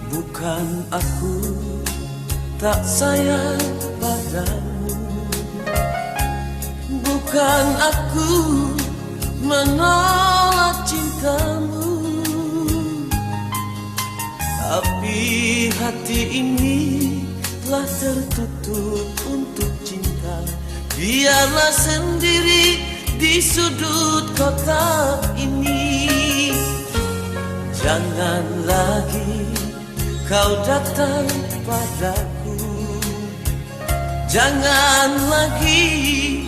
Bukan aku tak sayang padamu, bukan aku menolak cintamu, tapi hati ini telah tertutup untuk cinta. Biarlah sendiri di sudut kota ini. Jangan lagi kau datang padaku, jangan lagi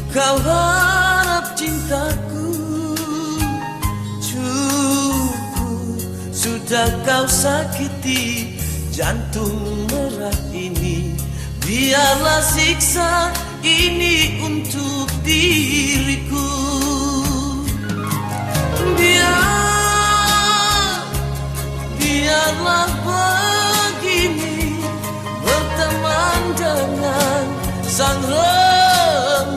kau harap cintaku. Cukup sudah kau sakiti jantung merah ini. Biarlah siksa ini untuk diriku. Biarlah begini, berteman dengan sang rembulan.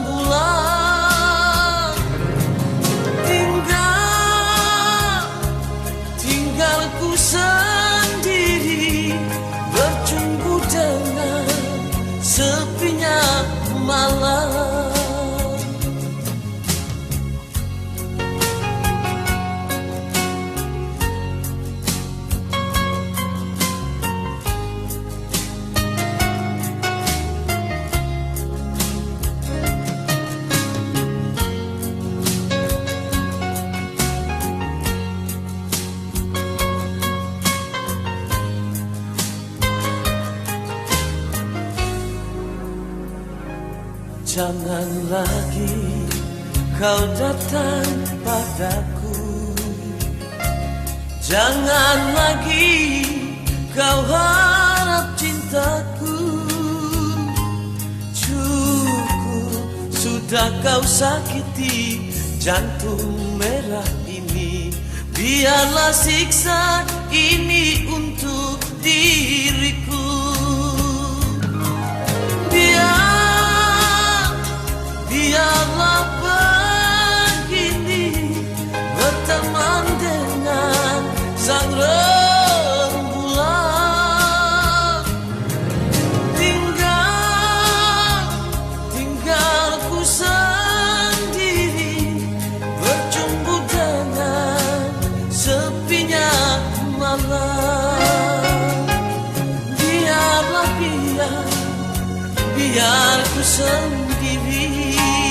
Tinggalku sendiri, bercumbu dengan sepinya malam. Jangan lagi kau datang padaku, jangan lagi kau harap cintaku. Cukup sudah kau sakiti jantung merah ini. Biarlah siksa ini untuk diriku. Biarlah begini, berteman dengan sang rembulan. Tinggalku sendiri, bercumbu dengan sepinya malam. Biarku sendiri.